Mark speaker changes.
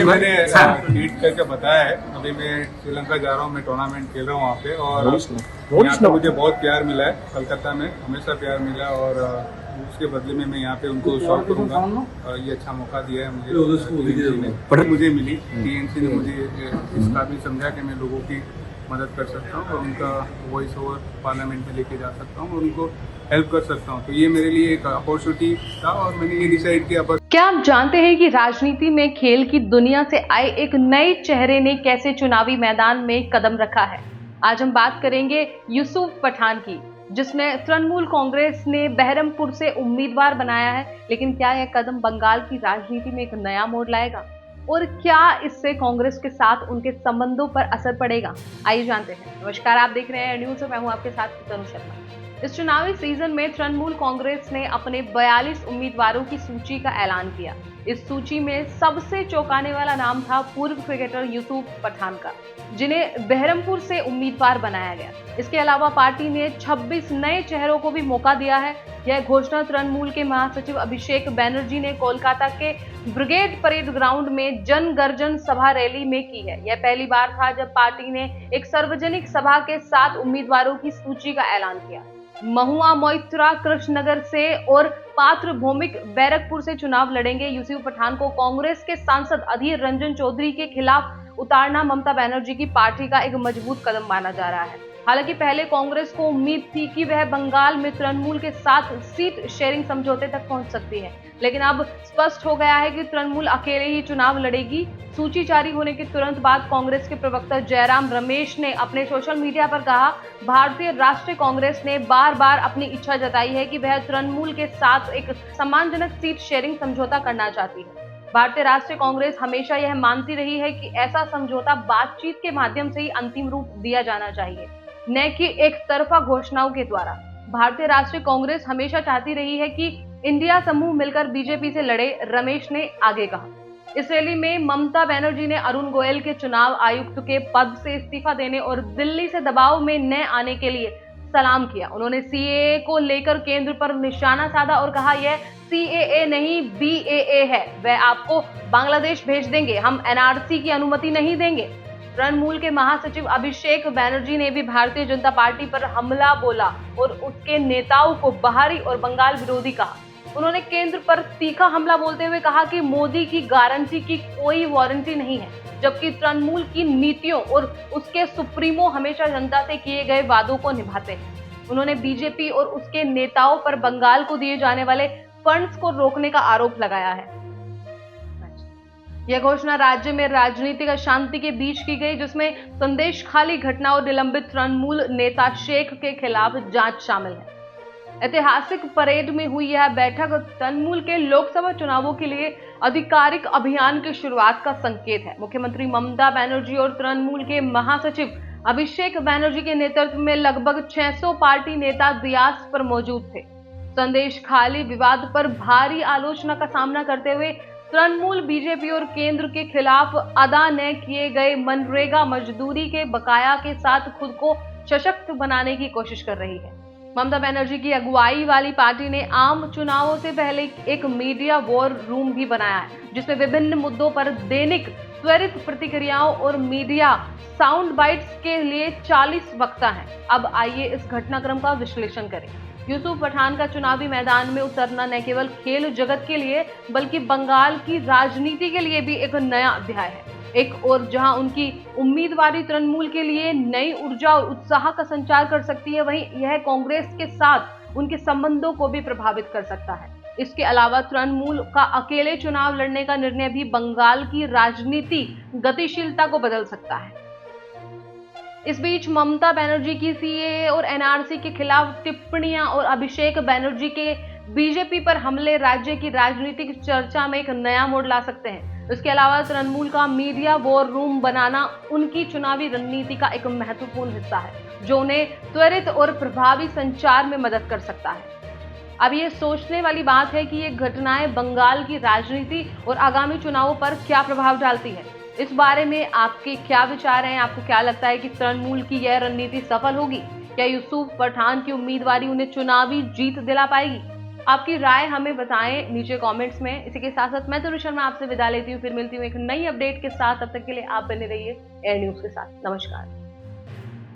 Speaker 1: मैंने ट्वीट करके बताया है, अभी मैं श्रीलंका जा रहा हूँ, मैं टूर्नामेंट खेल रहा हूँ वहाँ पे, और यहाँ पे मुझे बहुत प्यार मिला है। कलकत्ता में हमेशा प्यार मिला, और उसके बदले में मैं यहाँ पे उनको शॉट करूँगा। ये अच्छा मौका दिया है मुझे मिली टीएनसी ने मुझे इस काबिल समझा कि मैं लोगों की मदद कर सकता हूँ और उनका वॉइस ओवर पार्लियामेंट में लेके जा सकता हूँ और उनको हेल्प कर सकता हूँ। तो ये मेरे लिए एक अपॉर्चुनिटी था और मैंने ये डिसाइड किया।
Speaker 2: क्या आप जानते हैं कि राजनीति में खेल की दुनिया से आए एक नए चेहरे ने कैसे चुनावी मैदान में कदम रखा है? आज हम बात करेंगे यूसुफ पठान की, जिसने तृणमूल कांग्रेस ने बहरमपुर से उम्मीदवार बनाया है। लेकिन क्या यह कदम बंगाल की राजनीति में एक नया मोड़ लाएगा और क्या इससे कांग्रेस के साथ उनके संबंधों पर असर पड़ेगा? आइए जानते हैं। नमस्कार, आप देख रहे हैं न्यूज़, मैं हूं आपके साथ तनु शर्मा। इस चुनावी सीजन में तृणमूल कांग्रेस ने अपने 42 उम्मीदवारों की सूची का ऐलान किया। इस सूची में सबसे चौंकाने वाला नाम था पूर्व क्रिकेटर यूसुफ पठान का, जिन्हें बहरमपुर से उम्मीदवार बनाया गया। इसके अलावा पार्टी ने 26 नए चेहरों को भी मौका दिया है। यह घोषणा तृणमूल के महासचिव अभिषेक बैनर्जी ने कोलकाता के ब्रिगेड परेड ग्राउंड में जन गर्जन सभा रैली में की है। यह पहली बार था जब पार्टी ने एक सार्वजनिक सभा के 7 उम्मीदवारों की सूची का ऐलान किया। महुआ मोइत्रा कृष्णनगर से और पात्र भौमिक बैरकपुर से चुनाव लड़ेंगे। यूसुफ पठान को कांग्रेस के सांसद अधीर रंजन चौधरी के खिलाफ उतारना ममता बनर्जी की पार्टी का एक मजबूत कदम माना जा रहा है। हालांकि पहले कांग्रेस को उम्मीद थी कि वह बंगाल में तृणमूल के साथ सीट शेयरिंग समझौते तक पहुंच सकती है, लेकिन अब स्पष्ट हो गया है कि तृणमूल अकेले ही चुनाव लड़ेगी। सूची जारी होने के तुरंत बाद कांग्रेस के प्रवक्ता जयराम रमेश ने अपने सोशल मीडिया पर कहा, भारतीय राष्ट्रीय कांग्रेस ने बार बार अपनी इच्छा जताई है कि वह तृणमूल के साथ एक सम्मानजनक सीट शेयरिंग समझौता करना चाहती है। भारतीय राष्ट्रीय कांग्रेस हमेशा यह मानती रही है कि ऐसा समझौता बातचीत के माध्यम से ही अंतिम रूप दिया जाना चाहिए, न कि एक तरफा घोषणाओं के द्वारा। भारतीय राष्ट्रीय कांग्रेस हमेशा चाहती रही है कि इंडिया समूह मिलकर बीजेपी से लड़े, रमेश ने आगे कहा। इस रैली में ममता बनर्जी ने अरुण गोयल के चुनाव आयुक्त के पद से इस्तीफा देने और दिल्ली से दबाव में न आने के लिए सलाम किया। उन्होंने सीएए को लेकर केंद्र पर निशाना साधा और कहा, यह सीएए नहीं बीएए है, वह आपको बांग्लादेश भेज देंगे, हम एनआरसी की अनुमति नहीं देंगे। तृणमूल के महासचिव अभिषेक बैनर्जी ने भी भारतीय जनता पार्टी पर हमला बोला और उसके नेताओं को बाहरी और बंगाल विरोधी कहा। उन्होंने केंद्र पर तीखा हमला बोलते हुए कहा कि मोदी की गारंटी की कोई वारंटी नहीं है, जबकि तृणमूल की नीतियों और उसके सुप्रीमो हमेशा जनता से किए गए वादों को निभाते हैं। उन्होंने बीजेपी और उसके नेताओं पर बंगाल को दिए जाने वाले फंड्स को रोकने का आरोप लगाया है। यह घोषणा राज्य में राजनीतिक अशांति के बीच की गई, जिसमें संदेश खाली घटना और निलंबित तृणमूल नेता शेख के खिलाफ जांच शामिल है। ऐतिहासिक परेड में हुई यह बैठक तृणमूल के लोकसभा चुनावों के लिए आधिकारिक अभियान की शुरुआत का संकेत है। मुख्यमंत्री ममता बनर्जी और तृणमूल के महासचिव अभिषेक बैनर्जी के नेतृत्व में लगभग 600 पार्टी नेता रियासत पर मौजूद थे। संदेश खाली विवाद पर भारी आलोचना का सामना करते हुए तृणमूल बीजेपी और केंद्र के खिलाफ अदा न किए गए मनरेगा मजदूरी के बकाया के साथ खुद को सशक्त बनाने की कोशिश कर रही है। ममता बनर्जी की अगुवाई वाली पार्टी ने आम चुनावों से पहले एक मीडिया वॉर रूम भी बनाया है, जिसमें विभिन्न मुद्दों पर दैनिक त्वरित प्रतिक्रियाओं और मीडिया साउंड बाइट्स के लिए 40 वक्ता हैं। अब आइए इस घटनाक्रम का विश्लेषण करें। यूसुफ पठान का चुनावी मैदान में उतरना न केवल खेल जगत के लिए बल्कि बंगाल की राजनीति के लिए भी एक नया अध्याय है। एक और जहां उनकी उम्मीदवारी तृणमूल के लिए नई ऊर्जा और उत्साह का संचार कर सकती है, वहीं यह कांग्रेस के साथ उनके संबंधों को भी प्रभावित कर सकता है। इसके अलावा तृणमूल का अकेले चुनाव लड़ने का निर्णय भी बंगाल की राजनीति गतिशीलता को बदल सकता है। इस बीच ममता बनर्जी की सीएए और एनआरसी के खिलाफ टिप्पणियां और अभिषेक बैनर्जी के बीजेपी पर हमले राज्य की राजनीतिक चर्चा में एक नया मोड़ ला सकते हैं। इसके अलावा तृणमूल का मीडिया वॉर रूम बनाना उनकी चुनावी रणनीति का एक महत्वपूर्ण हिस्सा है, जो उन्हें त्वरित और प्रभावी संचार में मदद कर सकता है। अब ये सोचने वाली बात है कि ये घटनाएं बंगाल की राजनीति और आगामी चुनावों पर क्या प्रभाव डालती है। इस बारे में आपके क्या विचार हैं? आपको क्या लगता है कि तृणमूल की यह रणनीति सफल होगी? क्या यूसुफ पठान की उम्मीदवारी उन्हें चुनावी जीत दिला पाएगी? आपकी राय हमें बताएं नीचे कमेंट्स में। इसी के साथ साथ मैं तनु शर्मा आपसे विदा लेती हूँ, फिर मिलती हूँ एक नई अपडेट के साथ। तब तक के लिए आप बने रहिए एयर न्यूज के साथ। नमस्कार।